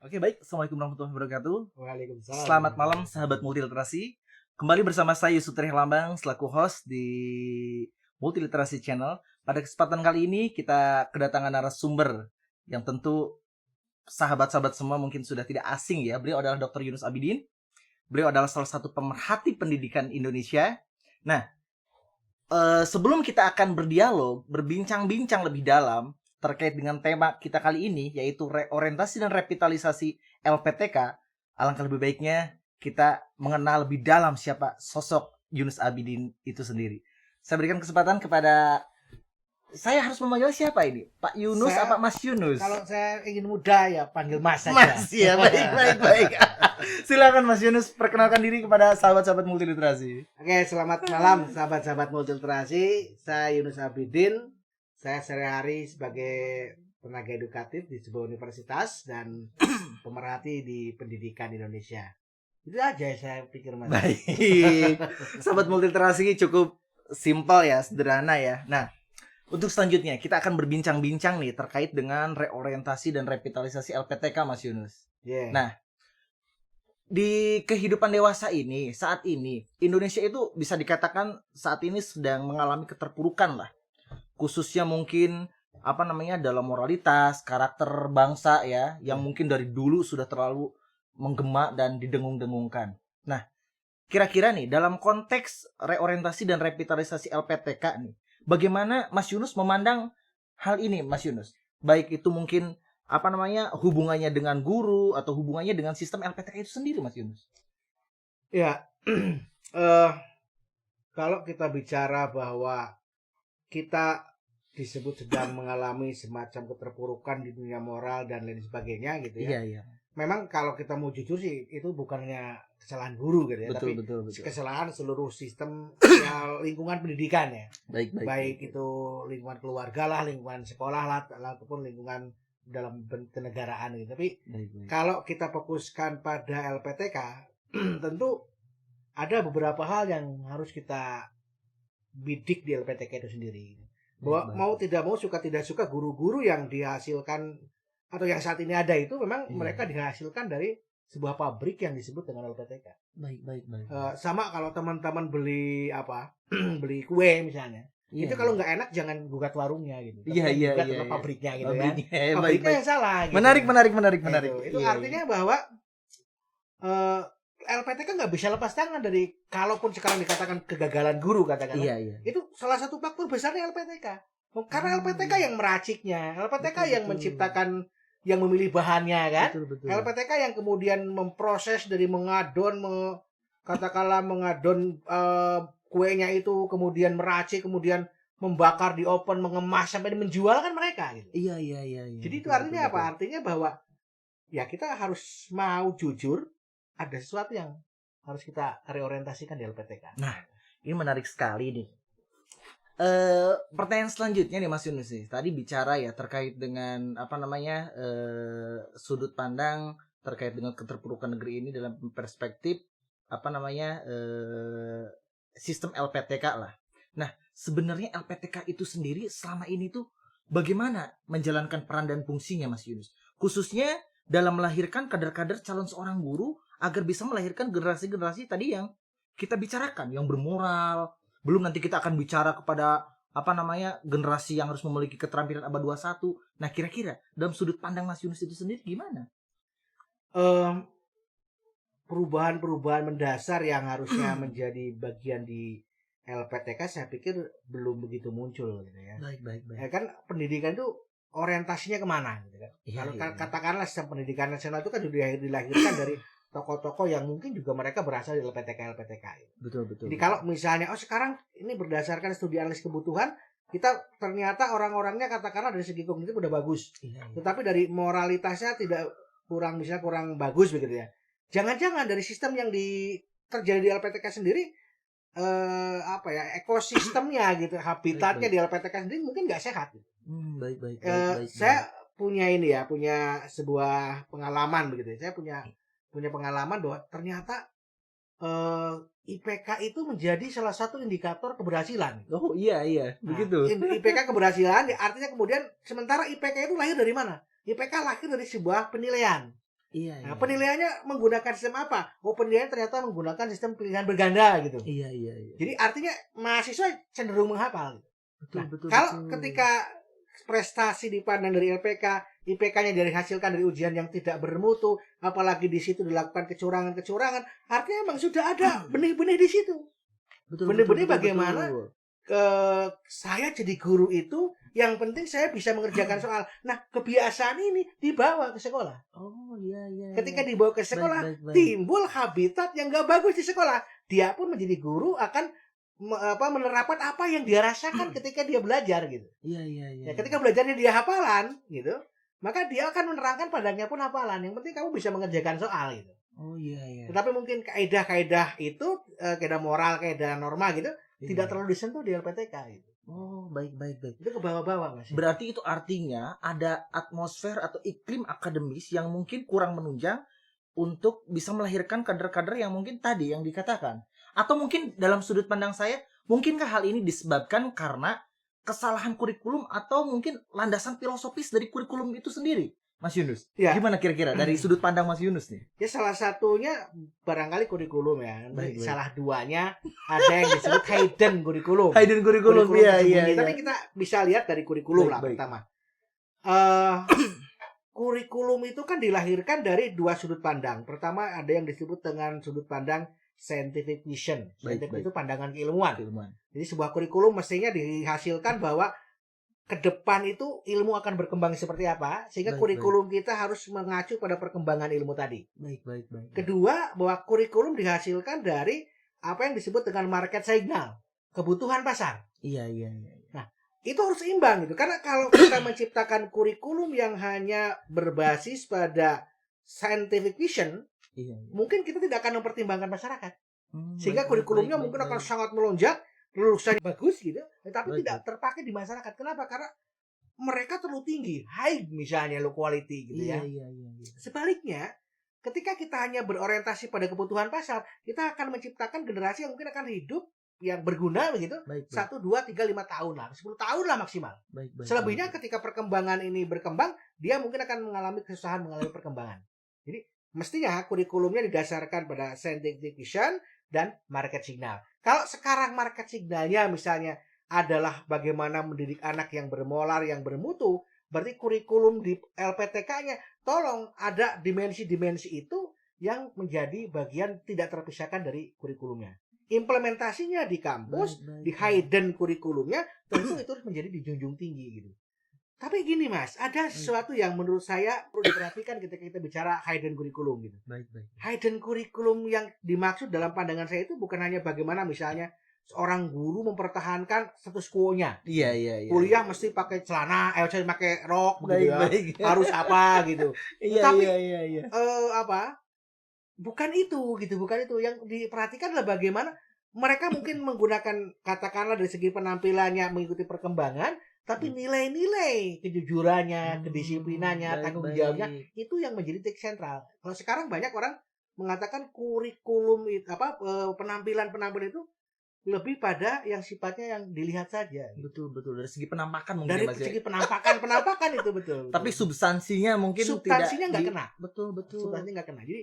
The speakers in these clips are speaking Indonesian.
Oke, baik. Assalamualaikum warahmatullahi wabarakatuh. Waalaikumsalam. Selamat malam, sahabat multiliterasi. Kembali bersama saya Yusuf Lambang selaku host di Multiliterasi Channel. Pada kesempatan kali ini kita kedatangan narasumber yang tentu sahabat-sahabat semua mungkin sudah tidak asing ya. Beliau adalah Dr. Yunus Abidin. Beliau adalah salah satu pemerhati pendidikan Indonesia. Nah, sebelum kita akan berdialog, berbincang-bincang lebih dalam terkait dengan tema kita kali ini, yaitu reorientasi dan revitalisasi LPTK, alangkah lebih baiknya kita mengenal lebih dalam siapa sosok Yunus Abidin itu sendiri. Saya berikan kesempatan kepada, saya harus memanggil siapa ini? Pak Yunus apa Mas Yunus? Kalau saya ingin muda ya panggil Mas saja. Mas, ya, baik. Silakan Mas Yunus perkenalkan diri kepada sahabat-sahabat multiliterasi. Oke, selamat malam sahabat-sahabat multiliterasi. Saya Yunus Abidin. Saya sehari-hari sebagai tenaga edukatif di sebuah universitas dan pemerhati di pendidikan Indonesia. Itu aja saya pikir, Mas. Baik. Sahabat multiliterasi cukup simpel ya, sederhana ya. Nah, untuk selanjutnya kita akan berbincang-bincang nih terkait dengan reorientasi dan revitalisasi LPTK, Mas Yunus. Yeah. Nah, di kehidupan dewasa ini, saat ini Indonesia itu bisa dikatakan saat ini sedang mengalami keterpurukan lah. Khususnya mungkin dalam moralitas, karakter bangsa ya, yang mungkin dari dulu sudah terlalu menggema dan didengung-dengungkan. Nah, kira-kira nih dalam konteks reorientasi dan revitalisasi LPTK nih, bagaimana Mas Yunus memandang hal ini, Mas Yunus? Baik itu mungkin hubungannya dengan guru atau hubungannya dengan sistem LPTK itu sendiri, Mas Yunus? Ya, kalau kita bicara bahwa kita disebut sedang mengalami semacam keterpurukan di dunia moral dan lain sebagainya gitu ya. Iya. Memang kalau kita mau jujur sih itu bukannya kesalahan guru gitu ya, betul. kesalahan seluruh sistem ya, lingkungan pendidikan ya. Baik itu lingkungan keluarga lah, lingkungan sekolah lah, ataupun lingkungan dalam kenegaraan gitu. Tapi kalau kita fokuskan pada LPTK, tentu ada beberapa hal yang harus kita bidik di LPTK itu sendiri. Bahwa mau tidak mau, suka tidak suka, guru-guru yang dihasilkan atau yang saat ini ada itu memang mereka dihasilkan dari sebuah pabrik yang disebut dengan LPTK. Baik. Sama kalau teman-teman beli beli kue misalnya, itu kalau nggak enak jangan gugat warungnya gitu. Gugat pabriknya gitu ya. Pabriknya yang salah. Gitu. Menarik. Itu artinya bahwa LPTK nggak bisa lepas tangan dari, kalaupun sekarang dikatakan kegagalan guru katakanlah, itu salah satu faktor besarnya LPTK. Karena LPTK yang meraciknya, LPTK yang menciptakan, yang memilih bahannya kan. Betul. LPTK yang kemudian memproses dari mengadon kuenya itu, kemudian meracik, kemudian membakar di oven, mengemas sampai menjual kan mereka gitu. Iya. Jadi itu artinya apa? Artinya bahwa ya kita harus mau jujur, ada sesuatu yang harus kita reorientasikan di LPTK. Nah, ini menarik sekali nih. Pertanyaan selanjutnya nih Mas Yunus nih. Tadi bicara ya terkait dengan sudut pandang terkait dengan keterpurukan negeri ini dalam perspektif sistem LPTK lah. Nah, sebenarnya LPTK itu sendiri selama ini tuh bagaimana menjalankan peran dan fungsinya, Mas Yunus? Khususnya dalam melahirkan kader-kader calon seorang guru agar bisa melahirkan generasi-generasi tadi yang kita bicarakan, yang bermoral. Belum nanti kita akan bicara kepada generasi yang harus memiliki keterampilan abad 21. Nah, kira-kira dalam sudut pandang Mas Yunus itu sendiri gimana? Perubahan-perubahan mendasar yang harusnya menjadi bagian di LPTK saya pikir belum begitu muncul gitu ya. Baik. Ya kan pendidikan itu orientasinya kemana gitu kan. Kalau katakanlah sistem pendidikan nasional itu kan sudah dilahirkan dari tokoh-tokoh yang mungkin juga mereka berasal dari LPTK. Betul. Jadi kalau misalnya sekarang ini berdasarkan studi analisis kebutuhan, kita ternyata orang-orangnya katakanlah dari segi kognitif udah bagus. Tetapi dari moralitasnya kurang bagus begitu ya. Jangan-jangan dari sistem yang terjadi di LPTK sendiri ekosistemnya gitu, habitatnya di LPTK sendiri mungkin nggak sehat. Baik. Saya punya sebuah pengalaman begitu ya. Saya punya pengalaman bahwa ternyata IPK itu menjadi salah satu indikator keberhasilan. Oh iya, begitu. IPK keberhasilan artinya kemudian sementara IPK itu lahir dari mana? IPK lahir dari sebuah penilaian. Iya, Nah, iya. penilaiannya menggunakan sistem apa? Oh, penilaian ternyata menggunakan sistem pilihan berganda gitu. Iya, iya, iya. Jadi artinya mahasiswa cenderung menghafal. Betul, Nah, betul, kalau betul. ketika prestasi dipandang dari LPK, IPK-nya dihasilkan dari ujian yang tidak bermutu, apalagi di situ dilakukan kecurangan-kecurangan, artinya memang sudah ada benih-benih di situ. Betul, Benih-benih betul, bagaimana betul. Saya jadi guru itu yang penting saya bisa mengerjakan soal. Nah, kebiasaan ini dibawa ke sekolah. Oh, iya, iya. Ketika iya. dibawa ke sekolah, Baik. timbul habitat yang gak bagus di sekolah. Dia pun menjadi guru akan menerapkan apa yang dia rasakan ketika dia belajar gitu. Iya, iya, iya. Ya, ketika belajarnya dia hafalan gitu, maka dia akan menerangkan padanya pun hafalan. Yang penting kamu bisa mengerjakan soal gitu. Oh, iya, iya. Tetapi mungkin kaidah-kaidah itu, kaidah moral, kaidah norma gitu, tidak Iya. terlalu disentuh di LPTK gitu. Oh, baik. Itu ke bawah-bawah Mas. Berarti itu artinya ada atmosfer atau iklim akademis yang mungkin kurang menunjang untuk bisa melahirkan kader-kader yang mungkin tadi yang dikatakan. Atau mungkin dalam sudut pandang saya, mungkinkah hal ini disebabkan karena kesalahan kurikulum atau mungkin landasan filosofis dari kurikulum itu sendiri? Mas Yunus, Ya. Gimana kira-kira dari sudut pandang Mas Yunus nih? Ya salah satunya barangkali kurikulum ya. Baik. Salah duanya ada yang disebut hidden kurikulum. Hidden kurikulum, iya. Tapi kita bisa lihat dari kurikulum lah pertama. Kurikulum itu kan dilahirkan dari dua sudut pandang. Pertama ada yang disebut dengan sudut pandang scientific vision. Scientific itu pandangan keilmuan. Jadi sebuah kurikulum mestinya dihasilkan bahwa ke depan itu ilmu akan berkembang seperti apa, sehingga kurikulum kita harus mengacu pada perkembangan ilmu tadi. Baik. Kedua, bahwa kurikulum dihasilkan dari apa yang disebut dengan market signal, kebutuhan pasar. Iya. Nah, itu harus seimbang gitu. Karena kalau kita menciptakan kurikulum yang hanya berbasis pada scientific vision, mungkin kita tidak akan mempertimbangkan masyarakat. Sehingga kurikulumnya mungkin akan sangat melonjak, lulusannya bagus gitu, tapi tidak terpakai di masyarakat. Kenapa? Karena mereka terlalu tinggi, high misalnya low quality gitu ya. Iya. Sebaliknya, ketika kita hanya berorientasi pada kebutuhan pasar, kita akan menciptakan generasi yang mungkin akan hidup yang berguna begitu. 1, 2, 3, 5 tahun lah, 10 tahun lah maksimal. Selebihnya ketika perkembangan ini berkembang, dia mungkin akan mengalami kesusahan mengalami perkembangan. Jadi mestinya kurikulumnya didasarkan pada scientific vision dan market signal. Kalau sekarang market signalnya misalnya adalah bagaimana mendidik anak yang bermoral, yang bermutu, berarti kurikulum di LPTK-nya tolong ada dimensi-dimensi itu yang menjadi bagian tidak terpisahkan dari kurikulumnya. Implementasinya di kampus, di hidden kurikulumnya, tentu itu harus menjadi dijunjung tinggi gitu. Tapi gini Mas, ada sesuatu yang menurut saya perlu diperhatikan ketika kita bicara hidden kurikulum gitu. Hidden kurikulum yang dimaksud dalam pandangan saya itu bukan hanya bagaimana misalnya seorang guru mempertahankan status quo-nya. Iya. Kuliah mesti pakai celana, pakai rok begitu ya. Harus apa gitu. Tapi bukan itu gitu, bukan itu. Yang diperhatikan adalah bagaimana mereka mungkin menggunakan katakanlah dari segi penampilannya mengikuti perkembangan, tapi nilai-nilai kejujurannya, kedisiplinannya, tanggung jawabnya itu yang menjadi titik sentral. Kalau sekarang banyak orang mengatakan kurikulum itu penampilan itu lebih pada yang sifatnya yang dilihat saja. Betul dari segi penampakan mungkin. Dari segi penampakan itu betul. Tapi substansinya mungkin substansinya nggak kena. Betul. Substansinya nggak kena. Jadi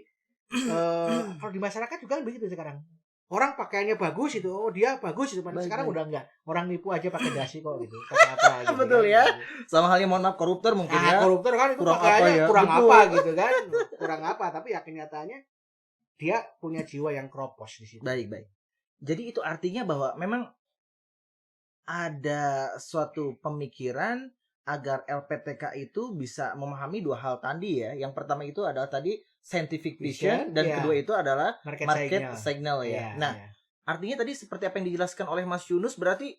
kalau di masyarakat juga begitu sekarang. Orang pakaiannya bagus itu, oh dia bagus itu. Sekarang udah enggak. Orang nipu aja pakai dasi kok gitu. Pakai apa gitu. Betul ya. Sama halnya mohon maaf koruptor mungkin ya. Koruptor kan itu pakaiannya kurang apa gitu kan. Kurang apa, tapi ya kenyataannya dia punya jiwa yang kropos di situ. Baik. Jadi itu artinya bahwa memang ada suatu pemikiran agar LPTK itu bisa memahami dua hal tadi ya. Yang pertama itu adalah tadi scientific vision dan kedua itu adalah market signal ya. Artinya tadi seperti apa yang dijelaskan oleh Mas Yunus, berarti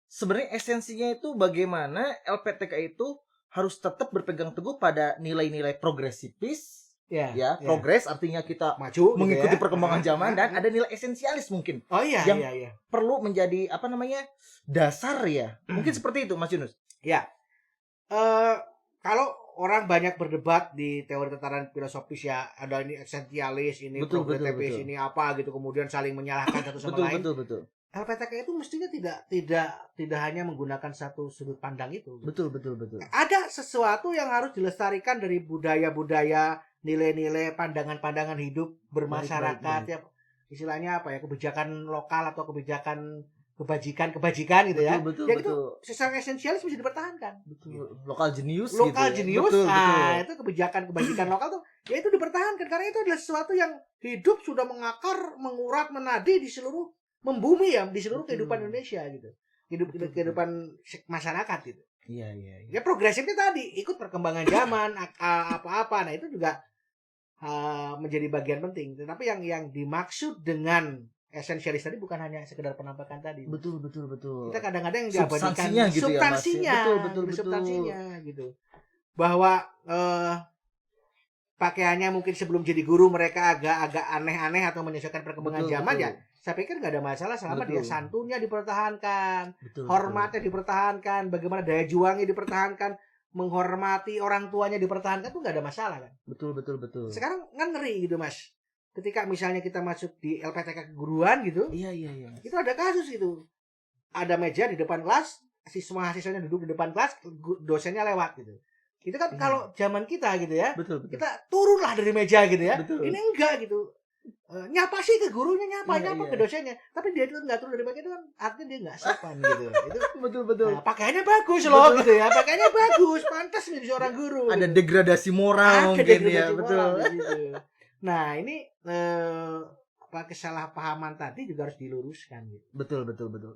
sebenarnya esensinya itu bagaimana LPTK itu harus tetap berpegang teguh pada nilai-nilai progresifis. Progres artinya kita maju mengikuti perkembangan zaman dan ada nilai esensialis mungkin. Yang perlu menjadi dasar ya. Mungkin seperti itu Mas Yunus. Ya. Kalau orang banyak berdebat di teori tataran filosofis ya, ada ini esensialis, ini progresifis, ini apa gitu, kemudian saling menyalahkan satu sama lain. Betul. LPTK itu mestinya tidak hanya menggunakan satu sudut pandang itu. Betul. Ada sesuatu yang harus dilestarikan dari budaya-budaya nilai-nilai pandangan-pandangan hidup bermasyarakat ya, istilahnya apa ya, kebijakan lokal atau kebijakan kebajikan gitu ya. Betul, Yang betul. itu secara esensialis mesti dipertahankan. Betul. Lokal jenius Lokal gitu. jenius. Betul, Nah, itu kebijakan lokal tuh ya itu dipertahankan karena itu adalah sesuatu yang hidup sudah mengakar, mengurat, menadi di seluruh membumi ya, di seluruh kehidupan Indonesia gitu. Kehidupan masyarakat gitu. Iya. Ya progresifnya tadi ikut perkembangan zaman apa-apa. Nah, itu juga menjadi bagian penting. Tetapi yang dimaksud dengan esensialis tadi bukan hanya sekedar penampakan tadi. Betul. Kita kadang-kadang yang diabadikan Substansinya gitu substansinya, ya, Mas. Betul. substansinya gitu. Bahwa pakaiannya mungkin sebelum jadi guru mereka agak aneh-aneh atau menyesuaikan perkembangan zaman ya. Saya pikir nggak ada masalah selama dia santunnya dipertahankan, hormatnya dipertahankan, bagaimana daya juangnya dipertahankan, menghormati orang tuanya dipertahankan tuh nggak ada masalah kan. Betul. Sekarang kan ngeri gitu Mas. Ketika misalnya kita masuk di LPTK keguruan gitu, iya. Itu ada kasus itu. Ada meja di depan kelas, siswanya duduk di depan kelas, dosennya lewat gitu. Itu kan kalau zaman kita gitu ya, betul. Kita turunlah dari meja gitu ya. Betul. Ini enggak gitu. Nyapa sih ke gurunya, nyapa ke dosennya. Tapi dia itu nggak turun dari meja itu kan artinya dia nggak sopan gitu. Itu betul. Nah, pakaiannya bagus loh gitu ya. Pakaiannya bagus, pantas menjadi seorang guru. Ada degradasi moral mungkin ya, betul. Gitu. Nah, ini kesalahpahaman tadi juga harus diluruskan gitu. Betul.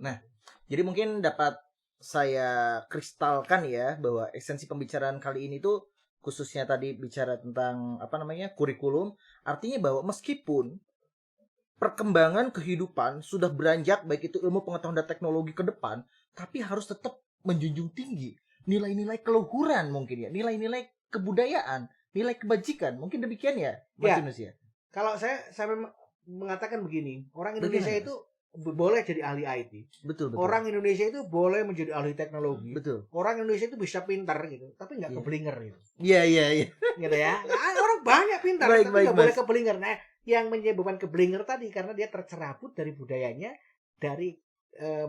Nah, jadi mungkin dapat saya kristalkan ya bahwa esensi pembicaraan kali ini tuh khususnya tadi bicara tentang kurikulum, artinya bahwa meskipun perkembangan kehidupan sudah beranjak baik itu ilmu pengetahuan dan teknologi ke depan, tapi harus tetap menjunjung tinggi nilai-nilai keluhuran mungkin ya, nilai-nilai kebudayaan, nilai kebajikan, mungkin demikian ya, Mas Yunus ya. Kalau saya mengatakan begini, orang Indonesia itu boleh jadi ahli IT. Betul. Orang Indonesia itu boleh menjadi ahli teknologi. Betul. Orang Indonesia itu bisa pintar gitu, tapi nggak keblinger gitu. Iya. Gitu ya. Nah, orang banyak pintar, tapi nggak boleh keblinger. Nah, yang menyebabkan keblinger tadi karena dia tercerabut dari budayanya, dari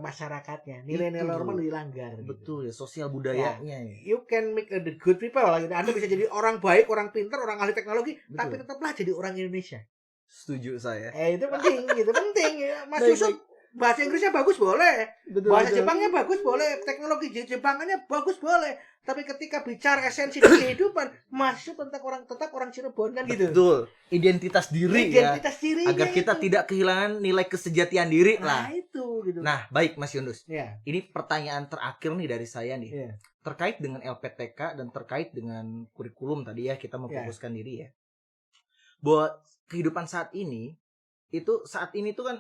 masyarakatnya. Nilai-nilai normal dilanggar. Betul gitu. Ya, sosial budayanya. You can make the good people gitu. Anda bisa jadi orang baik, orang pintar, orang ahli teknologi, tapi tetaplah jadi orang Indonesia. Setuju saya. Itu penting ya. Mas Yusuf bahasa Inggrisnya bagus boleh. Bahasa Jepangnya bagus boleh. Teknologi Jepangannya bagus boleh. Tapi ketika bicara esensi kehidupan, Mas Yusuf tetap orang Cirebon kan gitu. Betul. Identitas diri agar kita itu tidak kehilangan nilai kesejatian diri lah. Nah, itu gitu. Nah, baik Mas Yunus. Yeah. Ini pertanyaan terakhir nih dari saya nih. Yeah. Terkait dengan LPTK dan terkait dengan kurikulum tadi ya, kita memfokuskan diri ya. Bahwa kehidupan saat ini tuh kan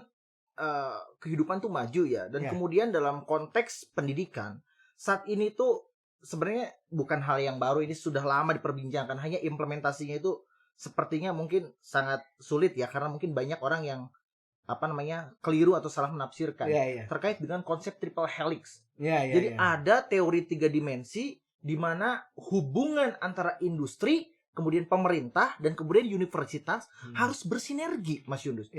kehidupan tuh maju ya, dan kemudian dalam konteks pendidikan saat ini tuh sebenarnya bukan hal yang baru, ini sudah lama diperbincangkan, hanya implementasinya itu sepertinya mungkin sangat sulit ya, karena mungkin banyak orang yang keliru atau salah menafsirkan terkait dengan konsep triple helix. Jadi ada teori 3 dimensi di mana hubungan antara industri, kemudian pemerintah, dan kemudian universitas harus bersinergi, Mas Yunus.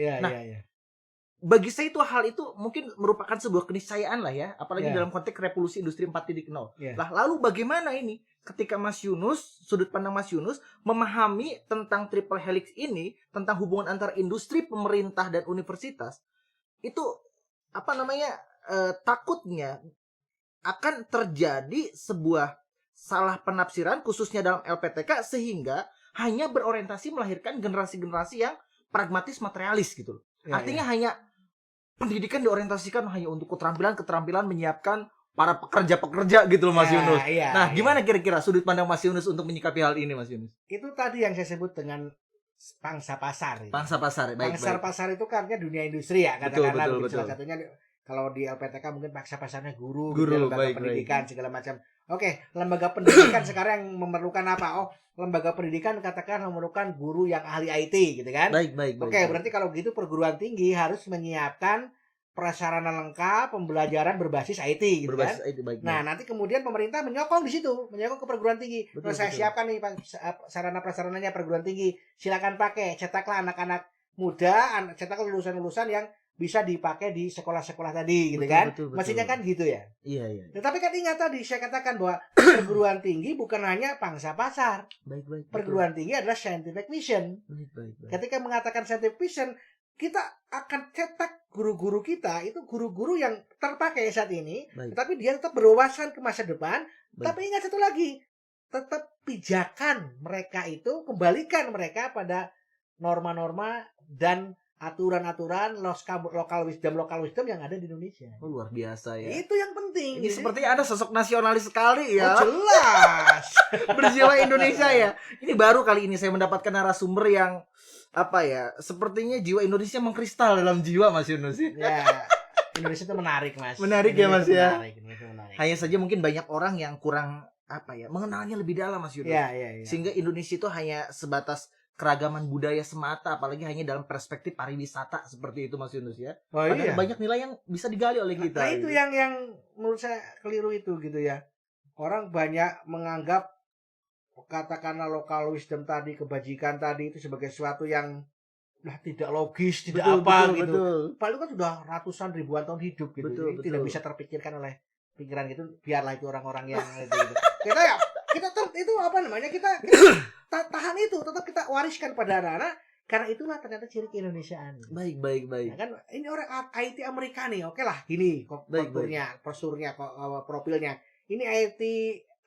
Bagi saya hal itu mungkin merupakan sebuah keniscayaan lah ya, apalagi dalam konteks revolusi industri 4.0. Lah, lalu bagaimana ini ketika Mas Yunus, sudut pandang Mas Yunus memahami tentang triple helix ini, tentang hubungan antara industri, pemerintah, dan universitas, itu takutnya akan terjadi sebuah salah penafsiran khususnya dalam LPTK sehingga hanya berorientasi melahirkan generasi-generasi yang pragmatis materialis gitu. Artinya hanya pendidikan diorientasikan hanya untuk keterampilan menyiapkan para pekerja-pekerja gitu loh, Mas Yunus. Nah, gimana kira-kira sudut pandang Mas Yunus untuk menyikapi hal ini, Mas Yunus? Itu tadi yang saya sebut dengan pangsa pasar. Pangsa pasar, baik. Pangsa pasar itu kan dunia industri ya, katakanlah salah satunya. Kalau di LPTK mungkin paksa pasarnya guru lembaga pendidikan segala macam. Oke, lembaga pendidikan sekarang yang memerlukan apa? Oh, lembaga pendidikan katakan memerlukan guru yang ahli IT gitu kan? Baik. Oke, berarti kalau gitu perguruan tinggi harus menyiapkan prasarana lengkap pembelajaran berbasis IT gitu kan? IT, baik. Nah, nanti kemudian pemerintah menyokong di situ, menyokong ke perguruan tinggi. Saya siapkan nih sarana prasarananya perguruan tinggi. Silakan pakai, cetaklah anak-anak muda, cetaklah lulusan-lulusan yang bisa dipakai di sekolah-sekolah tadi gitu kan. Mestinya kan gitu ya. Iya. Tetapi kan ingat tadi saya katakan bahwa perguruan tinggi bukan hanya pangsa pasar. Perguruan tinggi adalah scientific mission. Ketika mengatakan scientific mission, kita akan cetak guru-guru kita itu guru-guru yang terpakai saat ini, tetapi dia tetap berwawasan ke masa depan. Tapi ingat satu lagi, tetap pijakan mereka itu, kembalikan mereka pada norma-norma dan aturan-aturan lokal wisdom yang ada di Indonesia. Luar biasa ya. Itu yang penting. Ini sepertinya ada sosok nasionalis sekali ya. Jelas. Berjiwa Indonesia ya. Ini baru kali ini saya mendapatkan narasumber yang sepertinya jiwa Indonesia mengkristal dalam jiwa Mas Yunus. Ya. Indonesia itu menarik, Mas. Menarik ya, Mas ya. Menarik. Hanya saja mungkin banyak orang yang kurang mengenalnya lebih dalam, Mas Yunus. Ya. Sehingga Indonesia itu hanya sebatas keragaman budaya semata, apalagi hanya dalam perspektif pariwisata seperti itu, Mas Yunus ya. Padahal banyak nilai yang bisa digali oleh kita. Nah, itu gitu. yang menurut saya keliru itu gitu ya. Orang banyak menganggap katakanlah lokal wisdom tadi, kebajikan tadi itu sebagai sesuatu yang tidak logis, tidak gitu. Padahal kan sudah ratusan ribuan tahun hidup gitu. Jadi tidak bisa terpikirkan oleh pikiran gitu. Biarlah itu orang-orang yang gitu. Kita itu kita tahan itu, tetap kita wariskan pada anak-anak, karena itulah ternyata ciri keindonesiaan. Baik. Nah, kan ini orang IT Amerika nih, oke lah gini konturnya, posturnya, profilnya. Ini IT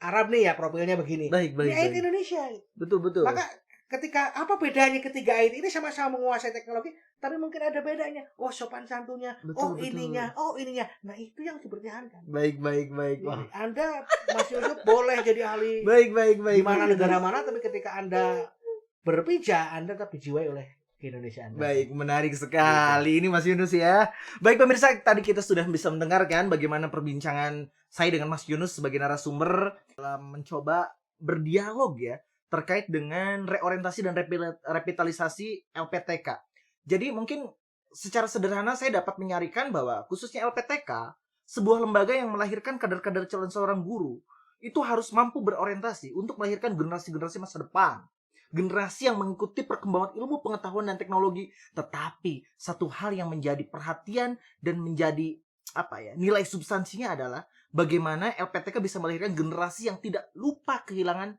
Arab nih ya, profilnya begini. Ini IT Indonesia. Betul. Maka ketika apa bedanya ketiga IT ini sama-sama menguasai teknologi, tapi mungkin ada bedanya. Oh, sopan santunnya, ininya. Nah, itu yang dipertahankan. Baik. Anda Mas Yusuf boleh jadi ahli. Baik. Di mana negara mana, tapi ketika Anda berpijak, Anda tetap dijiwai oleh keindonesiaan. Baik, menarik sekali ini Mas Yunus ya. Baik pemirsa, tadi kita sudah bisa mendengarkan bagaimana perbincangan saya dengan Mas Yunus sebagai narasumber dalam mencoba berdialog ya terkait dengan reorientasi dan revitalisasi LPTK. Jadi mungkin secara sederhana saya dapat menyarikan bahwa khususnya LPTK, sebuah lembaga yang melahirkan kader-kader calon seorang guru, itu harus mampu berorientasi untuk melahirkan generasi-generasi masa depan. Generasi yang mengikuti perkembangan ilmu pengetahuan dan teknologi. Tetapi satu hal yang menjadi perhatian dan menjadi nilai substansinya adalah bagaimana LPTK bisa melahirkan generasi yang tidak lupa kehilangan,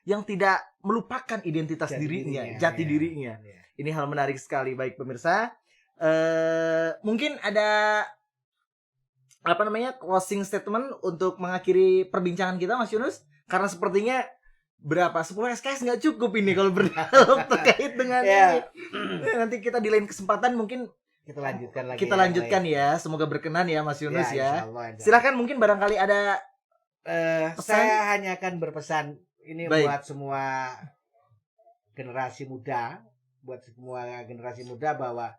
yang tidak melupakan identitas jati dirinya. Ini hal menarik sekali. Baik pemirsa, mungkin ada closing statement untuk mengakhiri perbincangan kita Mas Yunus, karena sepertinya 10 SKS nggak cukup ini kalau berdialog terkait dengan ini. Nanti kita di lain kesempatan mungkin kita lanjutkan lagi. Kita lanjutkan ya. Semoga berkenan ya Mas Yunus ya. Insya Allah. Silakan, mungkin barangkali ada saya hanya akan berpesan ini buat semua generasi muda, bahwa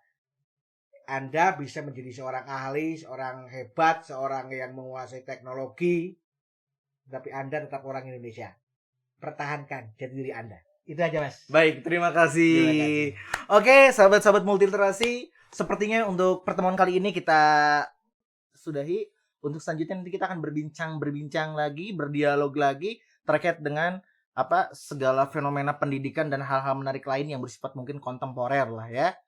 Anda bisa menjadi seorang ahli, seorang hebat, seorang yang menguasai teknologi, tapi Anda tetap orang Indonesia. Pertahankan jati diri Anda. Itu aja Mas. Baik, terima kasih. Oke, sahabat-sahabat multiliterasi, sepertinya untuk pertemuan kali ini kita sudahi. Untuk selanjutnya nanti kita akan berbincang lagi, berdialog lagi terkait dengan segala fenomena pendidikan dan hal-hal menarik lain yang bersifat mungkin kontemporer lah ya.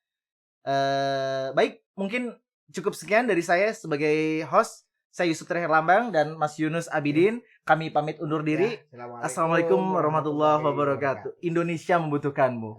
Baik, mungkin cukup sekian dari saya sebagai host. Saya Yusuf Herlambang dan Mas Yunus Abidin. Kami pamit undur diri. Assalamualaikum warahmatullahi wabarakatuh. Indonesia membutuhkanmu.